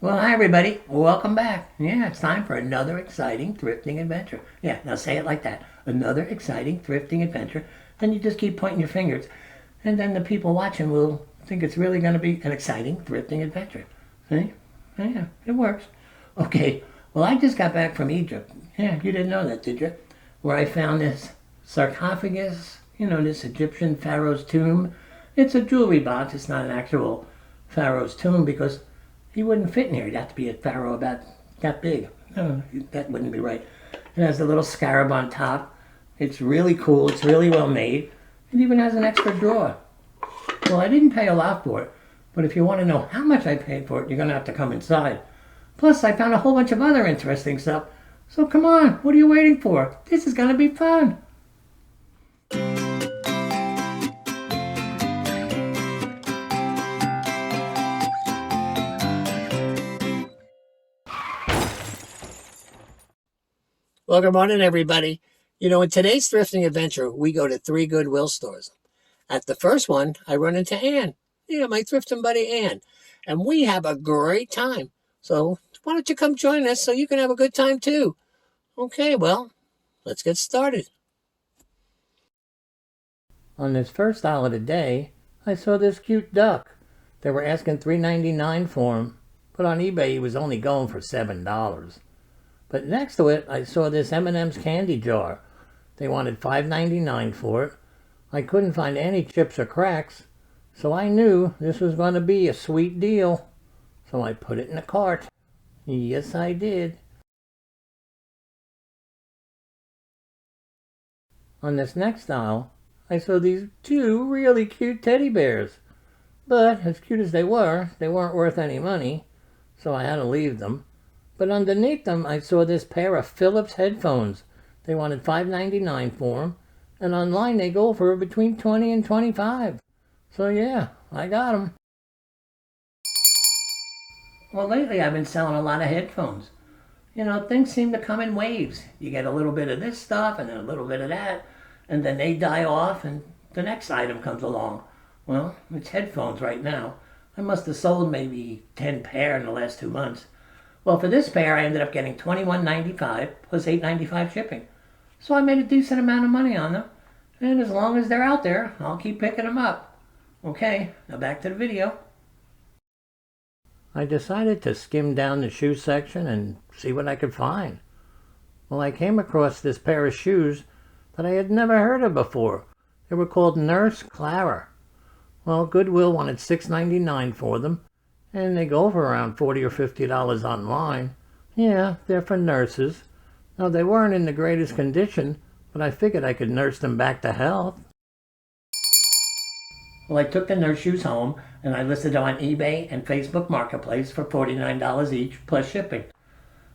Well, hi everybody. Welcome back. Yeah, it's time for another exciting thrifting adventure. Yeah, now say it like that. Another exciting thrifting adventure. Then you just keep pointing your fingers. And then the people watching will think it's really going to be an exciting thrifting adventure. See? Yeah, it works. Okay, well, I just got back from Egypt. Yeah, you didn't know that, did you? Where I found this sarcophagus, this Egyptian pharaoh's tomb. It's a jewelry box. It's not an actual pharaoh's tomb because he wouldn't fit in here. He'd have to be a pharaoh about that big. No, that wouldn't be right. It has a little scarab on top. It's really cool. It's really well made. It even has an extra drawer. Well, I didn't pay a lot for it, but if you want to know how much I paid for it, you're going to have to come inside. Plus, I found a whole bunch of other interesting stuff. So come on, what are you waiting for? This is going to be fun. Well, good morning, everybody. In today's thrifting adventure, we go to 3 Goodwill stores. At the first one, I run into Ann. Yeah, my thrifting buddy Ann. And we have a great time. So why don't you come join us so you can have a good time too? Okay, well, let's get started. On this first aisle of the day, I saw this cute duck. They were asking $3.99 for him, but on eBay he was only going for $7. But next to it, I saw this M&M's candy jar. They wanted $5.99 for it. I couldn't find any chips or cracks, so I knew this was going to be a sweet deal. So I put it in the cart. Yes, I did. On this next aisle, I saw these 2 really cute teddy bears. But as cute as they weren't worth any money, so I had to leave them. But underneath them, I saw this pair of Philips headphones. They wanted $5.99 for them, and online they go for between $20 and $25. So yeah, I got them. Well, lately I've been selling a lot of headphones. Things seem to come in waves. You get a little bit of this stuff and then a little bit of that, and then they die off and the next item comes along. Well, it's headphones right now. I must have sold maybe 10 pair in the last 2 months. Well, for this pair, I ended up getting $21.95 plus $8.95 shipping. So I made a decent amount of money on them. And as long as they're out there, I'll keep picking them up. Okay, now back to the video. I decided to skim down the shoe section and see what I could find. Well, I came across this pair of shoes that I had never heard of before. They were called Nurse Clara. Well, Goodwill wanted $6.99 for them. And they go for around $40 or $50 online. Yeah, they're for nurses. Now, they weren't in the greatest condition, but I figured I could nurse them back to health. Well, I took the nurse shoes home, and I listed them on eBay and Facebook Marketplace for $49 each, plus shipping.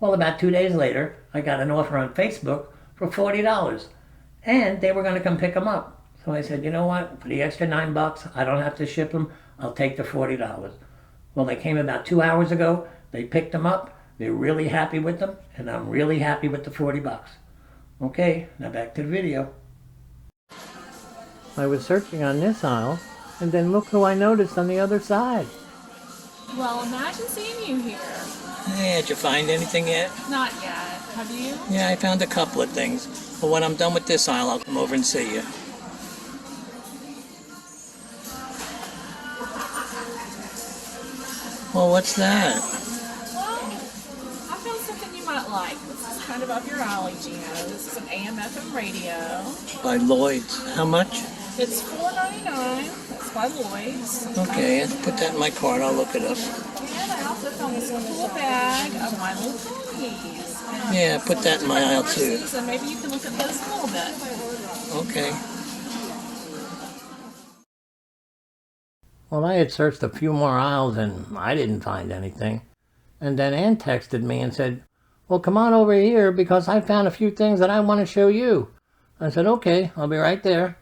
Well, about 2 days later, I got an offer on Facebook for $40, and they were going to come pick them up. So I said, you know what, for the extra $9, I don't have to ship them, I'll take the $40. Well, they came about 2 hours ago. They picked them up. They're really happy with them, and I'm really happy with the $40. Okay, now back to the video. I was searching on this aisle, and then look who I noticed on the other side. Well, imagine seeing you here. Hey, did you find anything yet? Not yet. Have you? Yeah, I found a couple of things. But when I'm done with this aisle, I'll come over and see you. Well, what's that? Well, I found something you might like. This is kind of up your alley, Geno. This is an AM/FM radio. By Lloyd's. How much? It's $4.99. That's by Lloyd's. Okay, put that in my cart. I'll look it up. And I also found this cool bag of My Little Ponies. Yeah, put that in my aisle too. And maybe you can look at those a little bit. Okay. Well, I had searched a few more aisles and I didn't find anything. And then Ann texted me and said, well, come on over here because I found a few things that I want to show you. I said, okay, I'll be right there.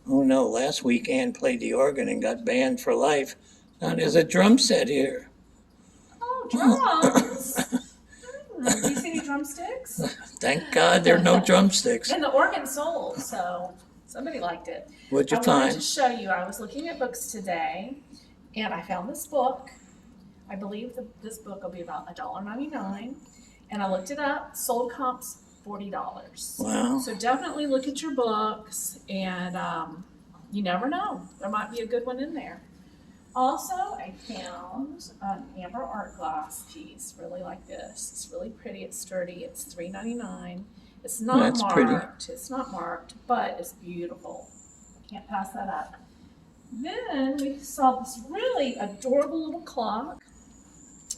Oh no, last week Ann played the organ and got banned for life. Now there's a drum set here. Oh, drums! Do you see any drumsticks? Thank God there are no drumsticks. And the organ sold, so Somebody liked it. What'd you I wanted find? to show you. I was looking at books today, and I found this book. I believe this book will be about $1.99, and I looked it up. Sold comps $40. Wow. So definitely look at your books, and you never know. There might be a good one in there. Also, I found an amber art glass piece. Really like this. It's really pretty. It's sturdy. It's $3.99. It's not That's pretty. marked. It's not marked, but it's beautiful. I can't pass that up. Then we saw this really adorable little clock.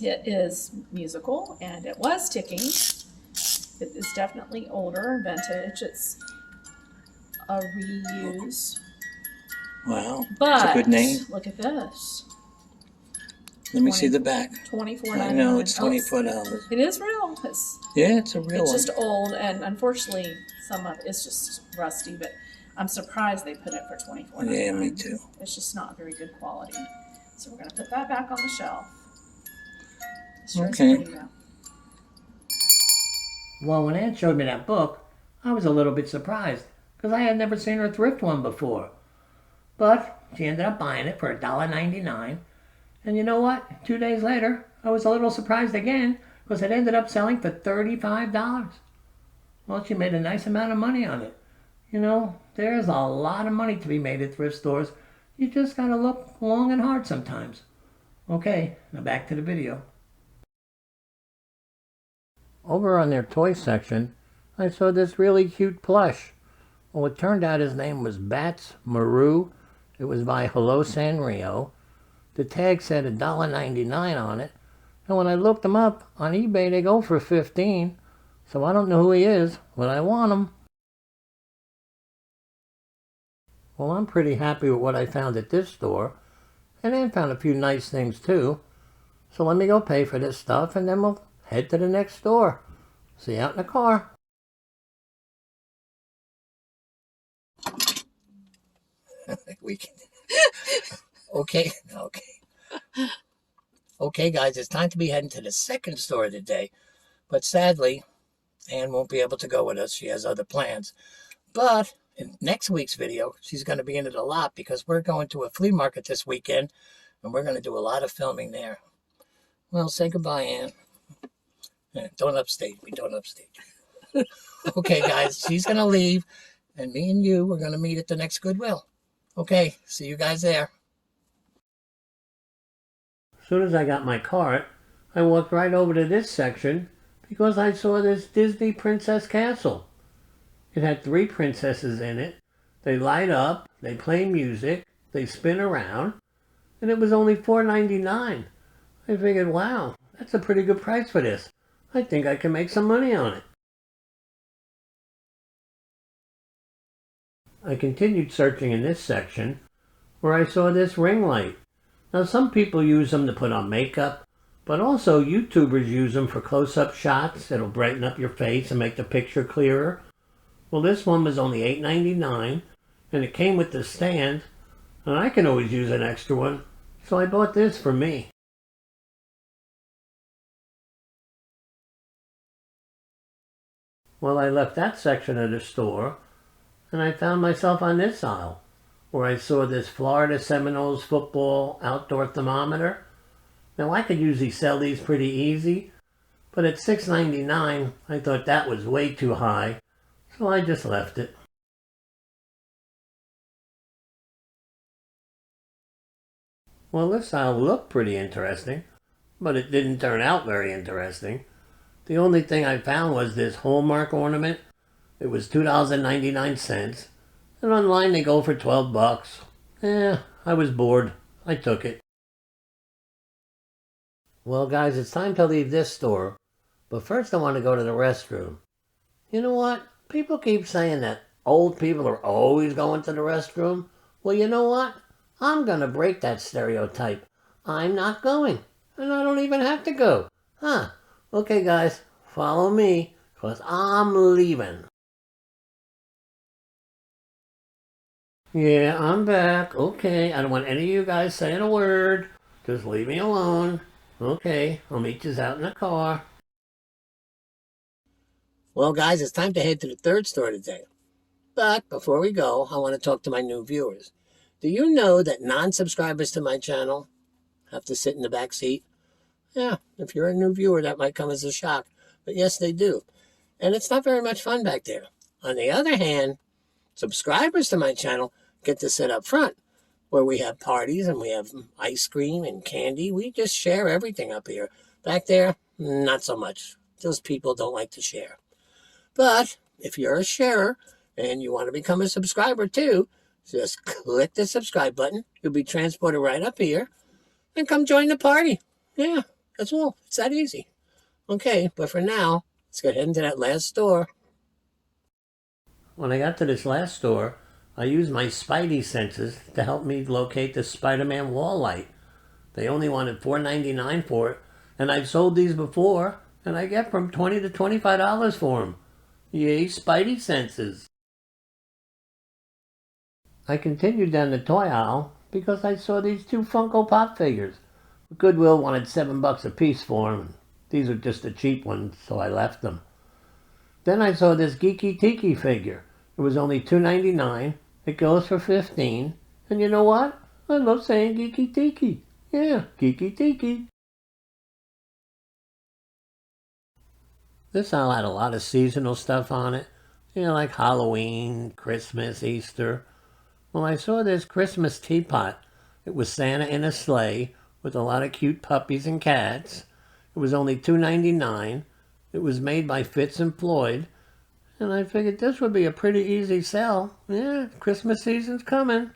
It is musical, and it was ticking. It is definitely older and vintage. It's a reuse. Wow. But It's a good name. look at this. Let me see the back. $24.99. I know, it's $24. It is real. Yeah, it's a real It's one. just old, and unfortunately, some of it's just rusty. But I'm surprised they put it for $24.99. Yeah, me too. It's just not very good quality. So we're gonna put that back on the shelf. Sure is Okay. pretty, though. Well, when Ann showed me that book, I was a little bit surprised because I had never seen her thrift one before. But she ended up buying it for $1.99. And you know what? 2 days later, I was a little surprised again because it ended up selling for $35. Well, she made a nice amount of money on it. You know, there's a lot of money to be made at thrift stores. You just gotta look long and hard sometimes. Okay, now back to the video. Over on their toy section, I saw this really cute plush. Well, it turned out his name was Bats Maru. It was by Hello Sanrio. The tag said $1.99 on it. And when I looked him up on eBay, they go for $15. So I don't know who he is, but I want him. Well, I'm pretty happy with what I found at this store. And I found a few nice things too. So let me go pay for this stuff and then we'll head to the next store. See you out in the car. We can. Okay. Okay, guys, it's time to be heading to the second store today. But sadly, Ann won't be able to go with us. She has other plans. But in next week's video, she's going to be in it a lot because we're going to a flea market this weekend and we're going to do a lot of filming there. Well, say goodbye, Ann. Don't upstage me. Don't upstage me. Okay, guys, she's going to leave and me and you are going to meet at the next Goodwill. Okay, see you guys there. As soon as I got my cart, I walked right over to this section because I saw this Disney Princess Castle. It had 3 princesses in it. They light up, they play music, they spin around, and it was only $4.99. I figured, wow, that's a pretty good price for this. I think I can make some money on it. I continued searching in this section where I saw this ring light. Now some people use them to put on makeup, but also YouTubers use them for close-up shots. It'll brighten up your face and make the picture clearer. Well, this one was only $8.99 and it came with the stand, and I can always use an extra one, so I bought this for me. Well, I left that section of the store and I found myself on this aisle where I saw this Florida Seminoles football outdoor thermometer. Now I could usually sell these pretty easy, but at $6.99 I thought that was way too high, so I just left it. Well, this aisle looked pretty interesting, but it didn't turn out very interesting. The only thing I found was this Hallmark ornament. It was $2.99, and online they go for $12. I was bored. I took it. Well, guys, it's time to leave this store, but first I want to go to the restroom. You know what? People keep saying that old people are always going to the restroom. Well, you know what? I'm going to break that stereotype. I'm not going, and I don't even have to go. Okay, guys, follow me, because I'm leaving. Yeah, I'm back. Okay, I don't want any of you guys saying a word. Just leave me alone. Okay, I'll meet you out in the car. Well, guys, it's time to head to the third store today. But before we go, I want to talk to my new viewers. Do you know that non-subscribers to my channel have to sit in the back seat? Yeah, if you're a new viewer, that might come as a shock. But yes, they do. And it's not very much fun back there. On the other hand, subscribers to my channel get to sit up front, where we have parties and we have ice cream and candy. We just share everything up here. Back there, not so much. Those people don't like to share. But if you're a sharer and you want to become a subscriber too, just click the subscribe button. You'll be transported right up here and come join the party. Yeah, that's all. It's that easy. Okay, but for now, let's go ahead into that last store. When I got to this last store, I used my spidey senses to help me locate the Spider-Man wall light. They only wanted $4.99 for it, and I've sold these before, and I get from $20 to $25 for them. Yay, spidey senses. I continued down the toy aisle because I saw these two Funko Pop figures. Goodwill wanted $7 a piece for them. These are just the cheap ones, so I left them. Then I saw this Geeky Tiki figure. It was only $2.99. It goes for $15. And you know what? I love saying Geeky Tiki. Yeah, Geeky Tiki. This aisle had a lot of seasonal stuff on it. You know, like Halloween, Christmas, Easter. Well, I saw this Christmas teapot. It was Santa in a sleigh with a lot of cute puppies and cats. It was only $2.99. It was made by Fitz and Floyd. And I figured this would be a pretty easy sell. Yeah, Christmas season's coming.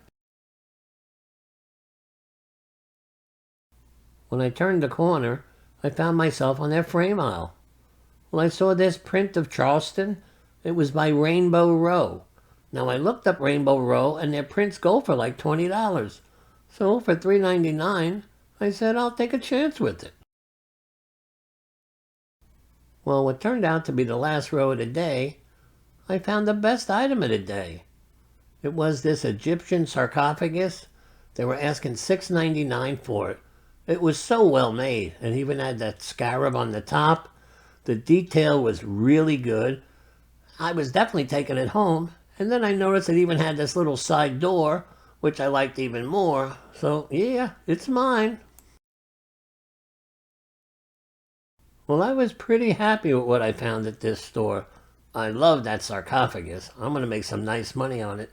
When I turned the corner, I found myself on their frame aisle. Well, I saw this print of Charleston. It was by Rainbow Row. Now, I looked up Rainbow Row, and their prints go for like $20. So, for $3.99, I said I'll take a chance with it. Well, what turned out to be the last row of the day, I found the best item of the day. It was this Egyptian sarcophagus. They were asking $6.99 for it. It was so well made. It even had that scarab on the top. The detail was really good. I was definitely taking it home. And then I noticed it even had this little side door, which I liked even more. So, yeah, it's mine. Well, I was pretty happy with what I found at this store. I love that sarcophagus. I'm going to make some nice money on it.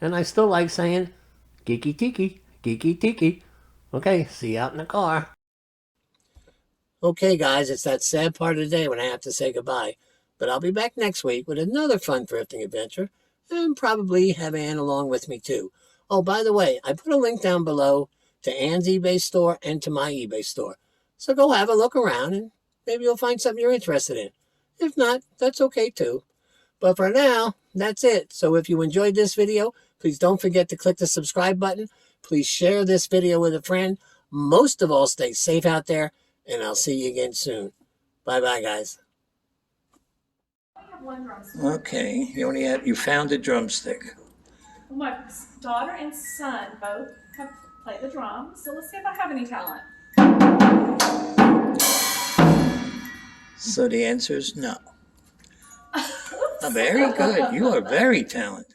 And I still like saying, Geeky Tiki, Geeky Tiki. Okay, see you out in the car. Okay, guys, it's that sad part of the day when I have to say goodbye. But I'll be back next week with another fun thrifting adventure. And probably have Ann along with me too. Oh, by the way, I put a link down below to Ann's eBay store and to my eBay store. So go have a look around and maybe you'll find something you're interested in. If not, that's okay too. But for now, that's it. So if you enjoyed this video, please don't forget to click the subscribe button. Please share this video with a friend. Most of all, stay safe out there, and I'll see you again soon. Bye-bye, guys. Okay, you found a drumstick. My daughter and son both have played the drums, so let's see if I have any talent. So the answer is no. Very good. You are very talented.